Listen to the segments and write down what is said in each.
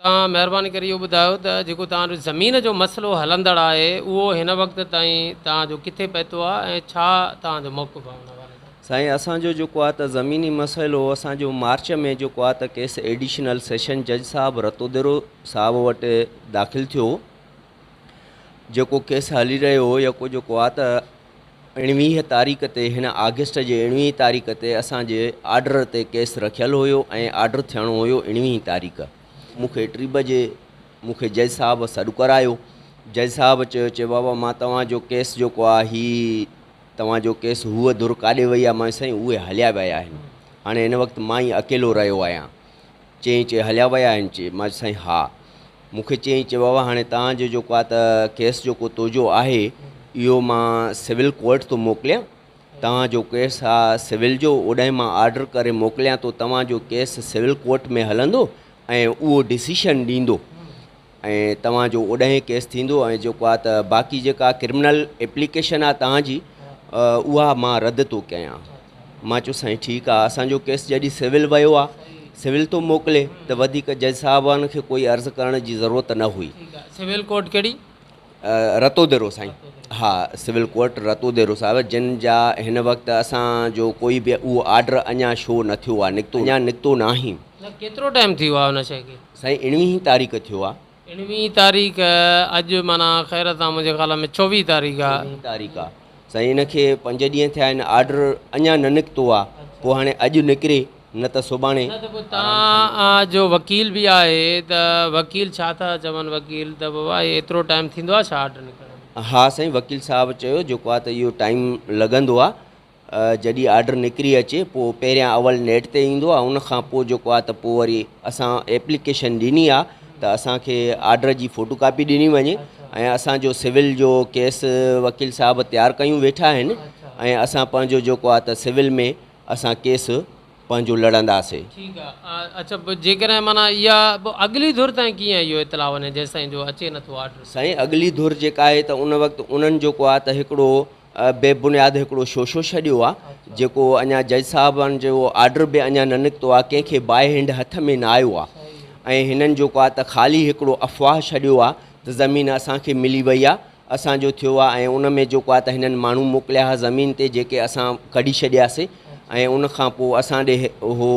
महिरबानी करे इहो ॿुधायो त जेको तव्हांजो ज़मीन जो मसइलो हलंदड़ आहे उहो हिन वक़्त ताईं तव्हांजो किथे पहुतो आहे ऐं छा तव्हांजो मौक़िफ़ आहे उन हवाले सां? साईं, असांजो जेको आहे त ज़मीनी मसइलो असांजो मार्च में जेको आहे त केस एडिशनल सेशन जज साहब रतोदेरो साहब वटि दाख़िल थियो। जेको केस हली रहियो हो जेको आहे त 19 तारीख़ ते हिन अगस्त जे 19 तारीख़ ते असांजे आर्डर ते केस रखियलु हुयो ऐं आर्डर थियणो हुयो 19 तारीख़। मूंखे 3 बजे मूंखे जज साहब सॾु करायो। जज साहब चयो बाबा मां तव्हांजो केस जेको आहे ही तव्हांजो केस हूअ धुर काॾे वई आहे? मां साईं उहे हलिया विया आहिनि, हाणे हिन वक़्तु मां ई अकेलो रहियो आहियां। चई हलिया विया आहिनि? चई मां साईं हा। मूंखे चई बाबा हाणे तव्हांजो जेको आहे त केस जेको तुंहिंजो आहे इहो मां सिविल कोर्ट थो मोकिलियां। तव्हांजो केस आहे सिविल जो, ओॾांहुं मां आर्डर करे मोकिलियां थो। तव्हांजो केस सिविल कोर्ट में हलंदो ऐं उहो डिसीशन ॾींदो ऐं तव्हांजो ओॾांहुं केस थींदो। ऐं जेको आहे त बाक़ी जेका क्रिमिनल एप्लीकेशन आहे तव्हांजी उहा मां रद्द थो कयां। मां चयो साईं ठीकु आहे। असांजो केस जॾहिं सिविल वियो आहे, सिविल थो मोकिले त वधीक जज साहिबान खे कोई अर्ज़ु करण जी ज़रूरत न हुई। सिविल कोर्ट कहिड़ी? रतोदेरो साईं। हा, सिविल कोर्ट रतोदेरो साहिब, जिन जा हिन वक़्तु असांजो कोई बि उहो आर्डर अञा शो न थियो आहे, अञा निकितो न आहिनि। केतिरो टाइम थियो आहे हुन शइ खे? साईं 19 तारीख़ थियो आहे। 19 तारीख़ अॼु माना ख़ैर तां मुंहिंजे ख़्याल में 24 तारीख़ आहे। 24 तारीख़ आहे साईं। हिनखे 5 ॾींहं थिया आहिनि, आर्डर अञा न निकितो आहे। पोइ हाणे अॼु निकिरे न त सुभाणे। तव्हां जो वकील बि आहे त वकील छा था चवनि? वकील त बाबा एतिरो टाइम थींदो आहे छा आर्डर निकिरण? हा साईं, वकील साहब चयो जेको आहे त इहो टाइम लॻंदो आहे। जॾहिं आर्डर निकिरी अचे पोइ पहिरियां अवल नेट ते ईंदो आहे, उनखां पोइ जेको आहे त पोइ वरी असां एप्लीकेशन ॾिनी आहे त असांखे आर्डर जी फ़ोटो कापी ॾिनी वञे ऐं असांजो सिविल जो केस वकील साहब तयारु कयूं वेठा आहिनि ऐं असां पंहिंजो जेको आहे त सिविल में असां केस पंहिंजो लड़ंदासीं। ठीकु आहे। अच्छा, जेकॾहिं माना इहा अॻिली धुर ताईं कीअं इहो इतला वञे जेसिताईं जो अचे नथो आर्डर? साईं, अॻिली धुर जेका आहे त उन वक़्तु उन्हनि जेको आहे त हिकिड़ो बेबुनियाद हिकिड़ो शोशो छॾियो आहे, जेको अञा जज साहिबनि जो आर्डर बि अञा न निकितो आहे, कंहिंखे बाए हैंड हथ में न आयो आहे। ऐं हिननि जेको आहे त ख़ाली हिकिड़ो अफ़वाह छॾियो आहे त ज़मीन असांखे मिली वई आहे, असांजो थियो आहे। ऐं उन में जेको आहे त हिननि माण्हू मोकिलिया हुआ ज़मीन ते जेके असां कढी छॾियासीं ऐं उनखां पोइ असां ॾे उहो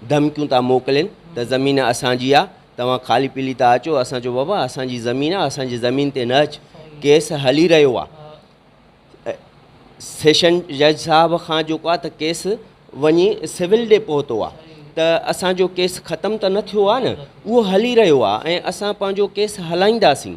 धमकियूं था मोकिलनि त ज़मीन असांजी आहे, तव्हां ख़ाली पीली था अचो। असांजो बाबा असांजी ज़मीन आहे, असांजी ज़मीन ते न अचु। केस हली रहियो आहे। सेशन जज साहब खां जेको आहे त केस वञी सिविल ॾे पहुतो आहे त असांजो केस ख़तमु त न थियो आहे न, उहो हली रहियो आहे ऐं असां पंहिंजो केस हलाईंदासीं।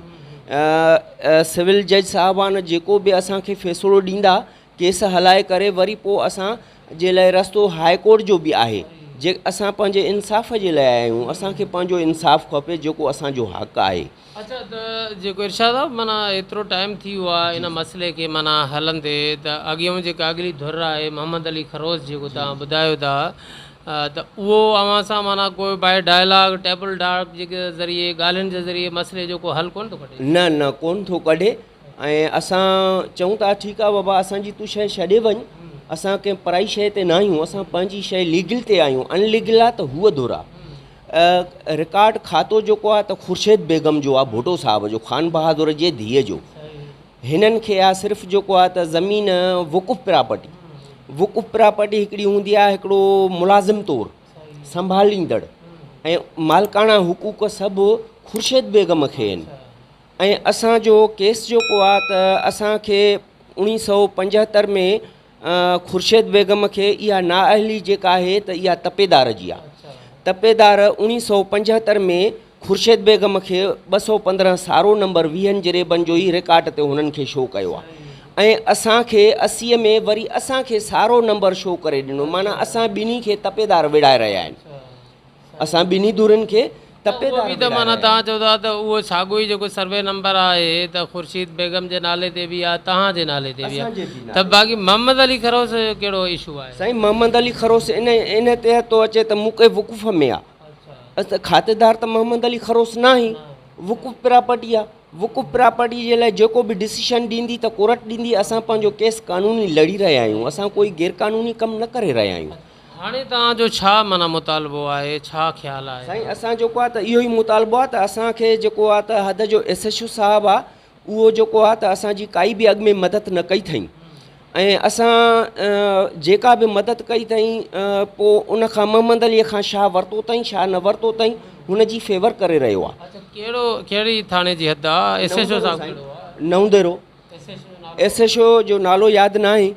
सिविल जज साहिबान जेको बि असांखे फ़ैसिलो ॾींदा केस हलाए करे वरी पोइ असां जे लाइ रस्तो हाई कोर्ट जो बि आहे। जे असां पंहिंजे इंसाफ़ जे लाइ आहियूं, असांखे पंहिंजो इंसाफ़ खपे जेको असांजो हक़ु आहे। अच्छा, त जेको इरशाद साहब माना एतिरो टाइम थी वियो आहे इन मसइले खे माना हलंदे, त अॻियां जेका अॻिली धुर आहे मोहम्मद अली खरोस जेको तव्हां ॿुधायो था त उहो अव्हां सां माना कोई बाए डायलॉग टेबल टॉक जेके ज़रिए ॻाल्हियुनि जे ज़रिए मसइले जो को हल कोन थो कढे? न कोन थो कढे। ऐं असां चऊं था ठीकु आहे बाबा असांजी तूं शइ छॾे वञु, असां कंहिं पराई शइ ते न आहियूं, असां पंहिंजी शइ लीगल ते आहियूं। अनलीगल आहे त हूअ धुर आहे। रिकॉर्ड खातो जेको आहे त ख़ुर्शीद बेगम जो आहे, भुटो साहब जो, ख़ान बहादुर जे धीअ जो। हिननि खे आहे सिर्फ़ु जेको आहे त ज़मीन वक़ुफ़ प्रॉपर्टी, वक़ुफ़ प्रॉपर्टी हिकिड़ी हूंदी आहे हिकिड़ो मुलाज़िम तौरु संभालींदड़, ऐं मालिकाना हुकूक सभु ख़ुर्शीद बेगम खे आहिनि। ऐं असांजो केस जेको आहे त असांखे 1975 में ख़ुर्शीद बेगम खे इहा नाअहली जेका आहे त इहा तपेदार जी आहे। तपेदार 1975 में ख़ुर्शीद बेगम खे 215 सारो नंबर 20 जरेबनि जो ई रिकॉर्ड ते हुननि खे शो कयो आहे। ऐं असांखे 80 में वरी असांखे सारो नंबर शो करे ॾिनो, माना असां ॿिन्ही खे तपेदार विड़ाए रहिया आहिनि। असां ॿिन्ही धुरनि खे तपेदार त माना तव्हां चओ था त उहो साॻियो ई जेको सर्वे नंबर आहे त ख़ुर्शीद बेगम जे नाले ते बि आहे, तव्हांजे नाले ते बि आहे। त बाक़ी मोहम्मद अली खरोस कहिड़ो इशू आहे? साईं, मोहम्मद अली खरोस इन तहत थो अचे त मूंखे वक़ुफ़ में आहे। खातेदार त मोहम्मद अली खरोस न आहे, वक़ुफ़ प्रॉपर्टी आहे। वक़ुफ़ प्रॉपर्टी जे लाइ जेको बि डिसीशन ॾींदी त कोर्ट ॾींदी। असां पंहिंजो केस क़ानूनी लड़ी रहिया आहियूं, असां कोई गैर क़ानूनी कमु न करे रहिया आहियूं। हाणे तव्हांजो छा माना मुतालबो आहे, छा ख़्यालु आहे? साईं असां जेको आहे त इहो ई मुतालबो आहे त असांखे जेको आहे त हद जो SHO साहिबु आहे उहो जेको आहे त असांजी काई बि अॻु में मदद न कई अथई ऐं असां जेका बि मदद कई अथई पोइ उन खां मोहम्मद अलीअ खां छा वरितो अथई छा न वरितो अथई हुन जी फेवर करे रहियो आहे। अच्छा, कहिड़ी थाणे जी हद आहे? SHO साहिबु कहिड़ो आहे? नवंदेरो। SHO जो नालो यादि न आहे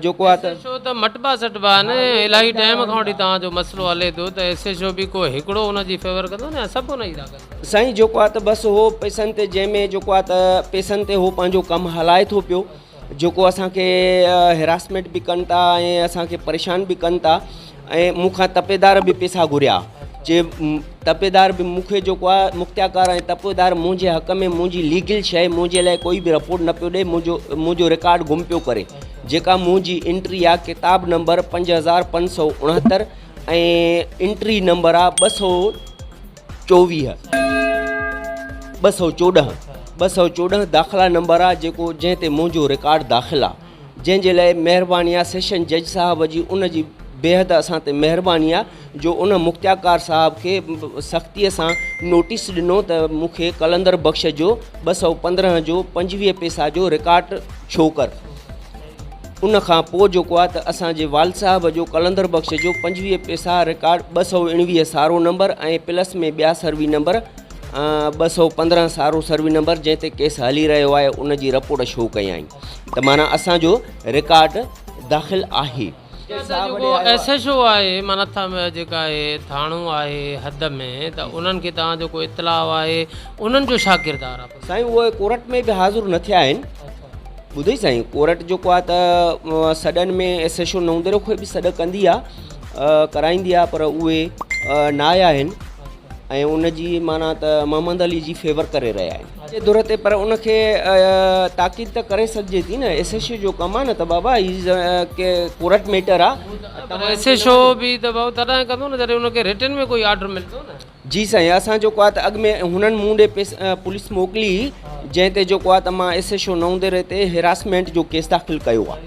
जेको आहे त SHO त मटबा सटबा आहिनि, इलाही टाइम खां वठी तव्हांजो मसइलो हले थो त SHO बि को हिकिड़ो हुनजी फेवर कंदो न, सभु हुन जी था कनि। साईं जेको आहे त बसि उहो पैसनि ते जंहिंमें जेको आहे त पैसनि ते उहो पंहिंजो कमु हलाए थो पियो, जेको असांखे हेरासमेंट बि कनि था ऐं असांखे परेशान बि कनि था ऐं मूंखां तपेदार बि पैसा घुरिया जे तपेदार बि मूंखे जेको आहे मुख़्तियाकार ऐं तपेदार मुंहिंजे हक़ में मुंहिंजी लीगल शइ मुंहिंजे लाइ कोई बि रिपोर्ट न पियो ॾिए, मुंहिंजो रिकॉर्ड गुम पियो करे, जेका मुंहिंजी एंट्री आहे किताब नंबर 5569 ऐं एंट्री नंबर आहे 214 दाख़िला नंबर आहे जेको जंहिं ते मुंहिंजो रिकॉर्ड दाख़िल आहे, जंहिंजे लाइ महिरबानी आहे सेशन जज साहिब जी उन जी बेहद असां ते महिरबानी आहे जो उन मुख़्तियाकार साहिब खे सख़्तीअ सां नोटिस ॾिनो त मूंखे कलंदर बख़्श जो 215 जो 25 पैसा जो रिकॉर्ड छो कर। उन खां पोइ जेको आहे त असांजे वाल साहिब जो कलंदर बख़्श जो 25 पैसा रिकॉर्ड 219 सारो नंबर ऐं प्लस में ॿिया सर्वी नंबर 215 सारो सर्वी नंबर जंहिं ते केस हली रहियो आहे उन जी रिपोर्ट शो कयाई त माना असांजो रिकॉर्ड दाख़िल आहे। जेको SHO आहे माना जेका आहे थाणो आहे हद में त उन्हनि खे तव्हांजो कोई इतलाउ आहे, उन्हनि जो छा किरदारु आहे? साईं उहे कोर्ट में बि हाज़ुर न थिया आहिनि। ॿुधई साईं, कोर्ट जेको आहे त सॾनि में SHO नवंदेरो खे बि सॾु कंदी आहे कराईंदी आहे पर उहे न आया आहिनि ऐं उन जी माना त मोहम्मद अली जी फेवर करे रहिया आहिनि दुर ते, पर उनखे ताक़ीद त करे सघिजे थी न, SHO जो कमु आहे न त बाबा हीअ के कोर्ट मैटर आहे। SHO बि त भाऊ तॾहिं कंदो न जॾहिं उनखे रिटन में कोई ऑर्डर मिलंदो न। जी साईं, असां जेको आहे त अॻु में हुननि मूं ॾे पुलिस मोकिली जंहिं ते जेको आहे त मां SHO नवंदेरे ते हिरासमेंट जो केस दाख़िल कयो आहे,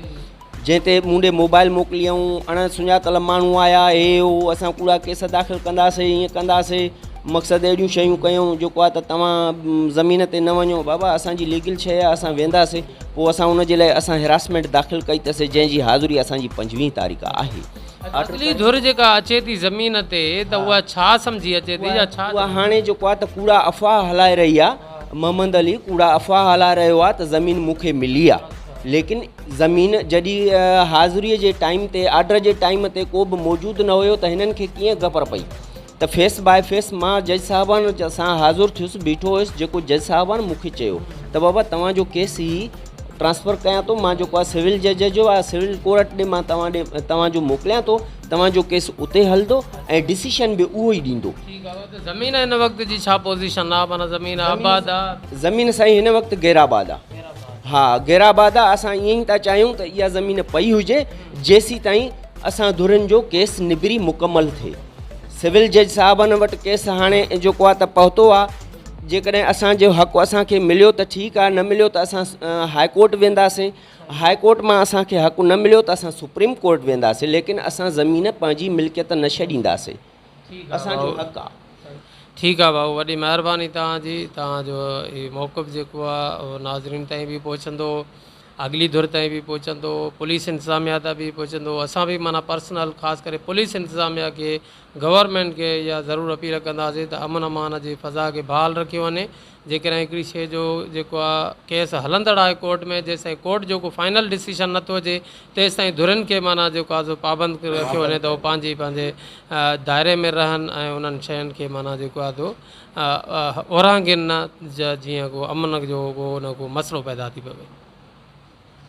जंहिं ते मूं ॾे मोबाइल मोकिली ऐं अण सुञातल माण्हू आया हे हो असां कूड़ा केस दाख़िल कंदासीं ईअं कंदासीं, मक़सदु अहिड़ियूं शयूं कयूं जेको आहे त तव्हां ज़मीन ते न वञो। बाबा असांजी लीगल शइ आहे, असां वेंदासीं। पोइ असां उनजे लाइ असां हिरासमेंट दाख़िल कई अथसीं जंहिंजी हाज़ुरी असांजी 25 तारीख़ आहे। अगली धुर जेका अचे थी ज़मीन ते त उहा छा सम्झी अचे थी या छा? उहा हाणे जेको आहे त कूड़ा अफ़वाह हलाए रही आहे, मोहम्मद अली कूड़ा अफ़वाह हलाए रहियो आहे त ज़मीन मूंखे मिली आहे, लेकिन ज़मीन जॾहिं हाज़ुरीअ जे टाइम ते ऑर्डर जे टाइम ते को बि मौजूदु न हुयो त हिननि खे कीअं ख़बर पई त फेस बाय फेस मां जज साहिबान सां हाज़ुर थियुसि, बीठो हुयुसि, जेको जज साहिबान मूंखे चयो त बाबा तव्हांजो केस ई ट्रांसफ़र कयां थो, मां जेको आहे सिविल जज जो आहे सिविल कोर्ट ॾे मां तव्हांजो मोकिलियां थो, तव्हांजो केस उते हलंदो ऐं डिसीशन बि उहो ई ॾींदो। ज़मीन हिन वक़्त जी छा पोज़ीशन आहे? माना ज़मीन आबाद आहे? ज़मीन साईं हिन वक़्तु गैराबाद आहे। हा गैराबाद आहे। असां ईअं ई था चाहियूं त इहा ज़मीन पई हुजे जेसीं ताईं असां धुरनि जो केस निबरी मुकमल थिए। सिविल जज साहिबनि वटि केस हाणे जेको आहे त पहुतो आहे, जेकॾहिं असांजो हक़ु असांखे मिलियो त ठीकु आहे, न मिलियो त असां हाई कोर्ट वेंदासीं, हाई कोर्ट मां असांखे हक़ु न मिलियो त असां सुप्रीम कोर्ट वेंदासीं, लेकिन असां ज़मीन पंहिंजी मिल्कियत न छॾींदासीं, असांजो हक़ु आहे। ठीकु आहे भाऊ, वॾी महिरबानी तव्हांजी। तव्हांजो हीउ मौक़िफ़ जेको आहे उहो नाज़रीन ताईं बि पहुचंदो, अगली धुर ताईं बि पहुचंदो, पुलिस इंतिज़ामिया ताईं बि पहुचंदो। असां बि माना पर्सनल ख़ासि करे पुलिस इंतिज़ामिया खे गवर्नमेंट खे इहा ज़रूरु अपील कंदासीं त अमन अमान जी फ़ज़ा खे बहाल रखियो वञे। जेकॾहिं हिकिड़ी शइ जो जेको आहे केस हलंदड़ आहे कोर्ट में, जेसिताईं कोर्ट जेको फाइनल डिसीशन नथो अचे तेसिताईं धुरनि खे माना जेको आहे पाबंद रखियो वञे त उहो पंहिंजे दायरे में रहनि ऐं उन्हनि शयुनि खे माना जेको आहे तो ओरांगिन न जीअं को अमन जो को उन को मसइलो पैदा थी पवे।